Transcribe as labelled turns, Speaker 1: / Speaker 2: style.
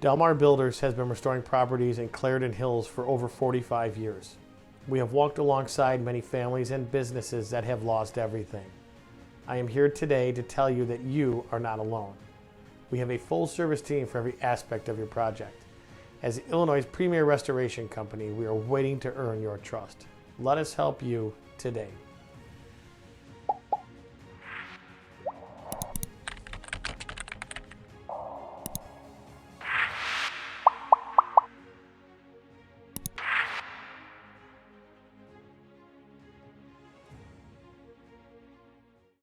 Speaker 1: Delmar Builders has been restoring properties in Clarendon Hills for over 45 years. We have walked alongside many families and businesses that have lost everything. I am here today to tell you that you are not alone. We have a full service team for every aspect of your project. As Illinois' premier restoration company, we are waiting to earn your trust. Let us help you today.